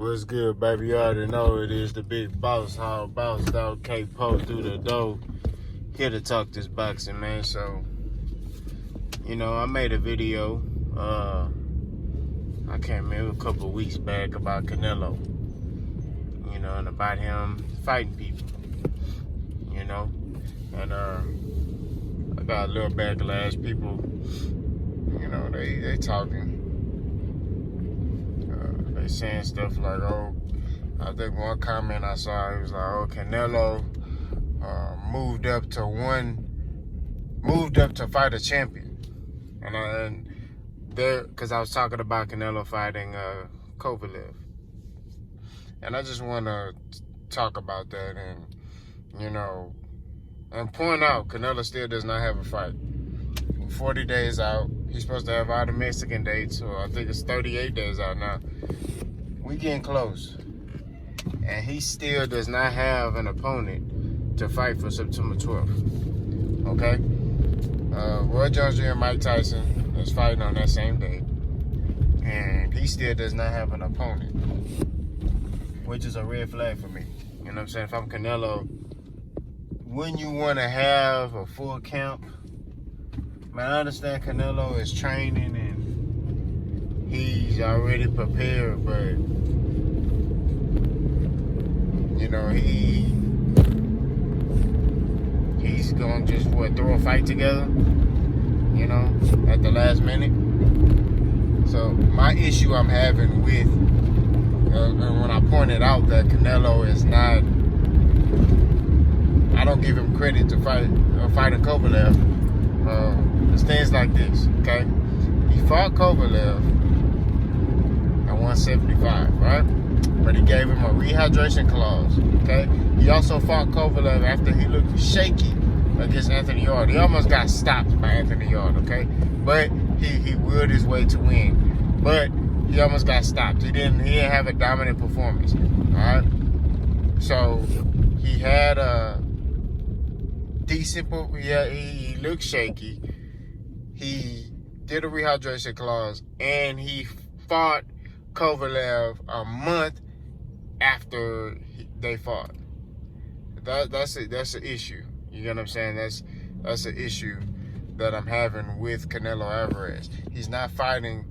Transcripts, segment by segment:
What's good, baby? You already know it is the big boss. How boss dog K-Po through the door. Here to talk this boxing, man. So, I made a video, I can't remember, a couple of weeks back about Canelo, and about him fighting people, and I got a little backlash. People, they talking. They saying stuff like, oh, I think one comment I saw, it was like, oh, Canelo moved up to fight a champion. And there, because I was talking about Canelo fighting Kovalev. And I just want to talk about that and point out Canelo still does not have a fight. 40 days out. He's supposed to have all the Mexican dates, so I think it's 38 days out now. We getting close. And he still does not have an opponent to fight for September 12th. Okay? Roy Jones Jr. and Mike Tyson is fighting on that same day. And he still does not have an opponent, which is a red flag for me. You know what I'm saying? If I'm Canelo, wouldn't you want to have a full camp? Man, I understand Canelo is training and he's already prepared, but he's gonna just throw a fight together, at the last minute. So my issue I'm having with, and when I pointed out that Canelo is not, I don't give him credit to fighting Kovalev. It's things like this, okay? He fought Kovalev at 175, right? But he gave him a rehydration clause, okay? He also fought Kovalev after he looked shaky against Anthony Yarde. He almost got stopped by Anthony Yarde, okay? But he willed his way to win. But he almost got stopped. He didn't have a dominant performance, all right? So he had a decent, he looked shaky. He did a rehydration clause, and he fought Kovalev a month after they fought. That's an issue. You get what I'm saying? That's an issue that I'm having with Canelo Alvarez. He's not fighting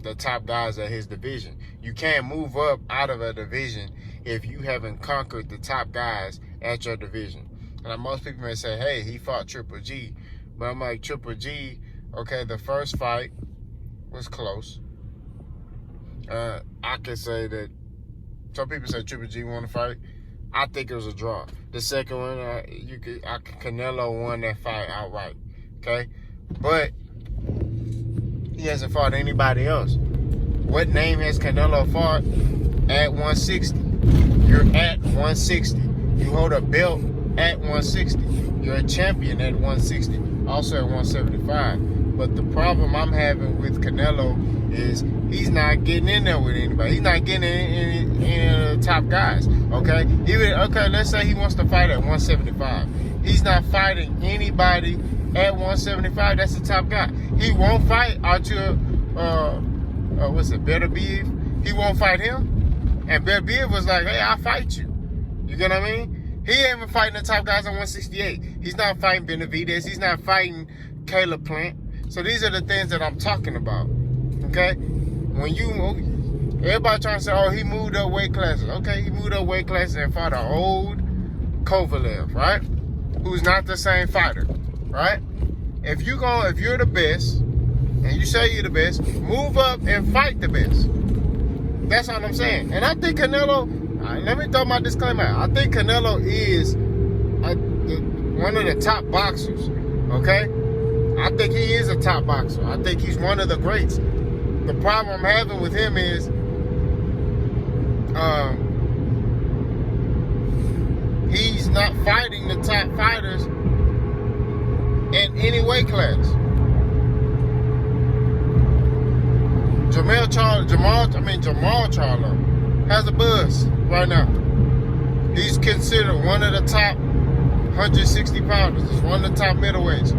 the top guys at his division. You can't move up out of a division if you haven't conquered the top guys at your division. And most people may say, hey, he fought Triple G. But I'm like, Triple G, okay, the first fight was close. I could say that some people say Triple G won the fight. I think it was a draw. The second one, Canelo won that fight outright, okay? But he hasn't fought anybody else. What name has Canelo fought at 160? You're at 160. You hold a belt at 160. You're a champion at 160. Also at 175. But the problem I'm having with Canelo is he's not getting in there with anybody. He's not getting in any of the top guys. Okay? Let's say he wants to fight at 175. He's not fighting anybody at 175. That's the top guy. He won't fight Artur Beterbiev. He won't fight him. And Beterbiev was like, hey, I'll fight you. You get what I mean? He ain't even fighting the top guys on 168. He's not fighting Benavidez. He's not fighting Caleb Plant. So these are the things that I'm talking about. Okay? When everybody trying to say, oh, he moved up weight classes. Okay, he moved up weight classes and fought an old Kovalev, right? Who's not the same fighter, right? If you're the best, and you say you're the best, move up and fight the best. That's all I'm saying. And I think Canelo, let me throw my disclaimer out. I think Canelo is one of the top boxers, okay? I think he is a top boxer. I think he's one of the greats. The problem I'm having with him is he's not fighting the top fighters in any weight class. Jamal Charlo has a buzz right now. He's considered one of the top 160 pounders. He's one of the top middleweights.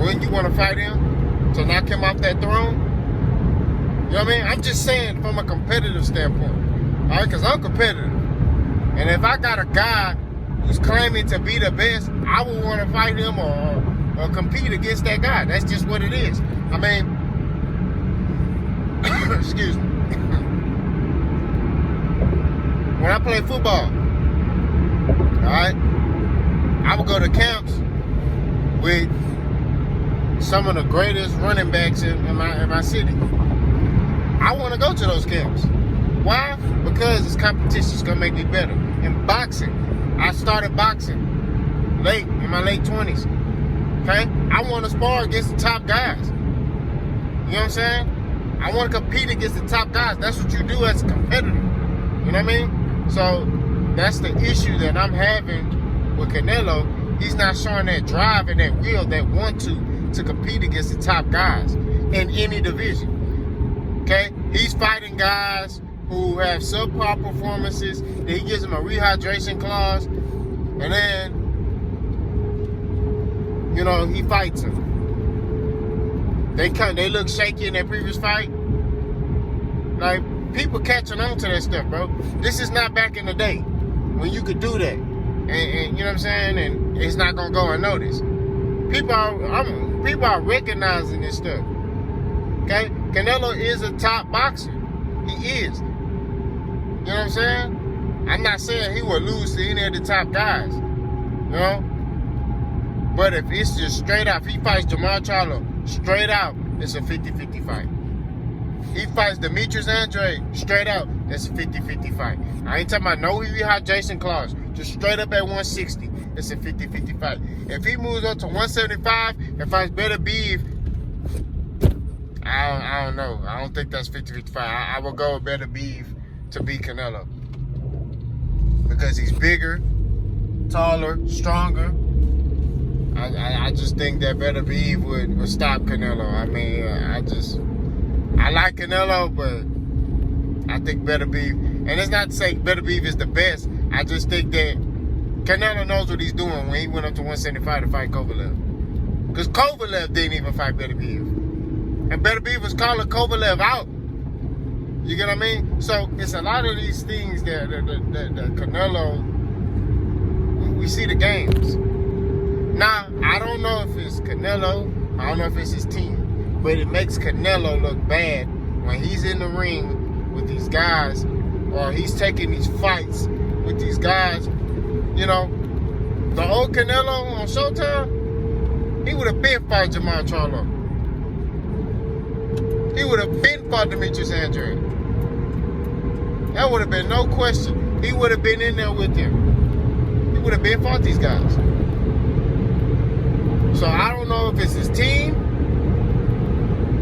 Wouldn't you want to fight him to knock him off that throne? You know what I mean? I'm just saying from a competitive standpoint. All right, because I'm competitive. And if I got a guy who's claiming to be the best, I would want to fight him or compete against that guy. That's just what it is. I mean, excuse me. When I play football, all right, I would go to camps with some of the greatest running backs in my city. I want to go to those camps. Why? Because this competition is going to make me better. In boxing, I started boxing in my late 20s. Okay? I want to spar against the top guys. You know what I'm saying? I want to compete against the top guys. That's what you do as a competitor. You know what I mean? So that's the issue that I'm having with Canelo. He's not showing that drive and that will, that want to compete against the top guys in any division. Okay? He's fighting guys who have subpar performances. Then he gives them a rehydration clause. And then, you know, he fights them. They look shaky in their previous fight. Like, people catching on to that stuff, bro. This is not back in the day when you could do that. And you know what I'm saying? And it's not going to go unnoticed. People are recognizing this stuff. Okay? Canelo is a top boxer. He is. You know what I'm saying? I'm not saying he will lose to any of the top guys. You know? But if it's just straight out, if he fights Jamal Charlo straight out, it's a 50-50 fight. He fights Demetrius Andrade straight out, that's a 50-50 fight. I ain't talking about no rehydration clause. Just straight up at 160, it's a 50-50 fight. If he moves up to 175 and fights Better Beef, I don't know. I don't think that's 50-50 fight. I will go with Better Beef to beat Canelo. Because he's bigger, taller, stronger. I just think that Better Beef would stop Canelo. I mean, I like Canelo, but I think Better Beef, and it's not to say Better Beef is the best. I just think that Canelo knows what he's doing when he went up to 175 to fight Kovalev. Because Kovalev didn't even fight Better Beef. And Better Beef was calling Kovalev out. You get what I mean? So it's a lot of these things that Canelo, we see the games. Now, I don't know if it's Canelo, I don't know if it's his team, but it makes Canelo look bad when he's in the ring with these guys, or he's taking these fights with these guys. You know, the old Canelo on Showtime, he would have been fought Jamal Charlo. He would have been fought Demetrius Andrade. That would have been no question. He would have been in there with them. He would have been fought these guys. So I don't know if it's his team,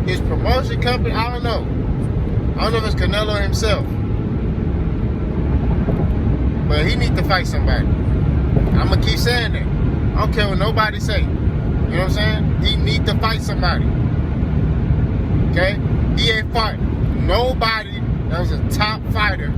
his promotion company, I don't know. I don't know if it's Canelo himself. But he needs to fight somebody. I'm going to keep saying that. I don't care what nobody say. You know what I'm saying? He needs to fight somebody. Okay? He ain't fought nobody that was a top fighter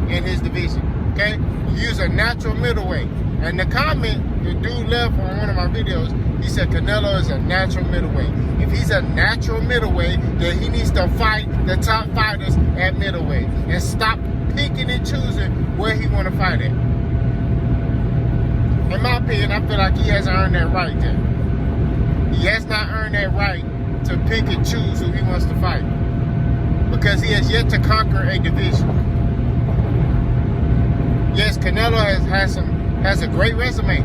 in his division. Okay? Use a natural middleweight. And the comment the dude left on one of my videos, he said Canelo is a natural middleweight. If he's a natural middleweight, then he needs to fight the top fighters at middleweight and stop picking and choosing where he want to fight at. In my opinion, I feel like he hasn't earned that right there. He has not earned that right to pick and choose who he wants to fight, because he has yet to conquer a division. Yes, Canelo has a great resume,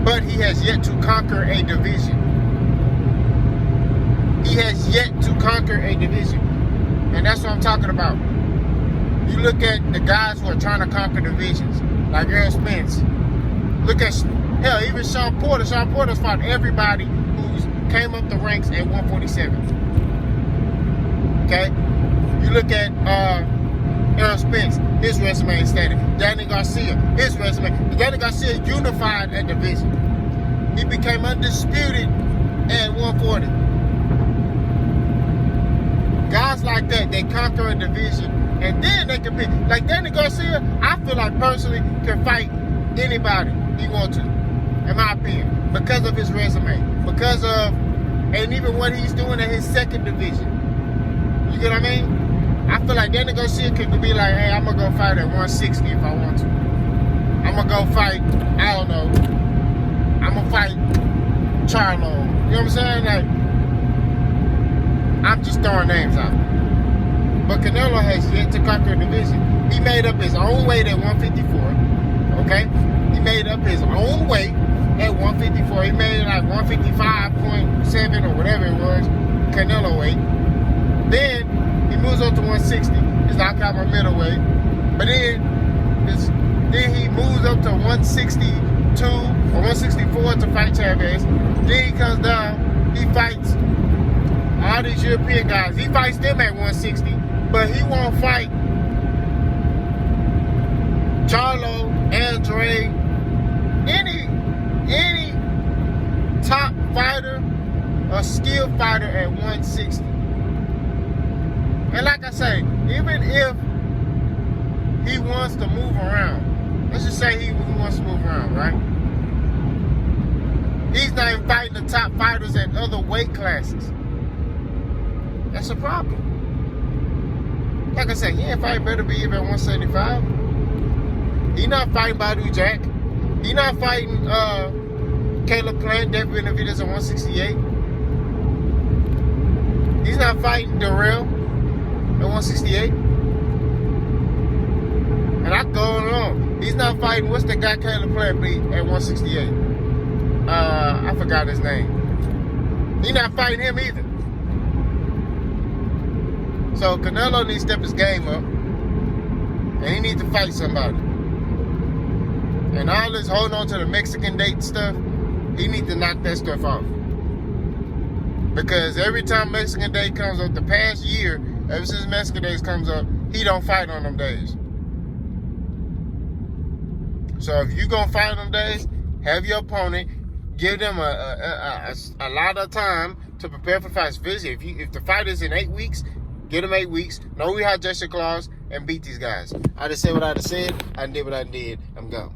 but he has yet to conquer a division. He has yet to conquer a division. And that's what I'm talking about. You look at the guys who are trying to conquer divisions, like Errol Spence. Look at, hell, even Sean Porter. Sean Porter's fought everybody who's came up the ranks at 147. Okay? You look at Errol Spence, his resume is static. Danny Garcia, his resume. Danny Garcia unified that division. He became undisputed at 140. Guys like that, they conquer a division, and then they can pick. Like Danny Garcia, I feel like personally can fight anybody he wants to, in my opinion, because of his resume, because of, and even what he's doing in his second division. You get what I mean? I feel like that negotiator could be like, hey, I'm gonna go fight at 160 if I want to. I'm gonna go fight, I don't know. I'm gonna fight Charlo. You know what I'm saying? Like, I'm just throwing names out. But Canelo has yet to conquer a division. He made up his own weight at 154. Okay? He made up his own weight at 154. He made it like 155.7 or whatever it was, Canelo weight. Then he moves up to 160. He's knocked out my middleweight. But then he moves up to 162 or 164 to fight Chavez. Then he comes down. He fights all these European guys. He fights them at 160, but he won't fight Charlo, Andre, any top fighter or skilled fighter at 160. And like I say, even if he wants to move around, let's just say he wants to move around, right? He's not even fighting the top fighters at other weight classes. That's a problem. Like I said, he ain't fighting better be even at 175. He not fighting Badu Jack. He not fighting Caleb Plant, David Benavidez at 168. He's not fighting Darrell at 168. And I go on. He's not fighting, what's the guy Caleb Plant beat at 168? I forgot his name. He's not fighting him either. So Canelo needs to step his game up. And he needs to fight somebody. And all this holding on to the Mexican date stuff, he needs to knock that stuff off. Because every time Mexican Day comes up, the past year, ever since Mexican Days comes up, he don't fight on them days. So if you gonna fight on them days, have your opponent, give them a lot of time to prepare for fights. If the fight is in 8 weeks, give them 8 weeks, no rehydration clause, and beat these guys. I just said what I just said, I did what I did, I'm gone.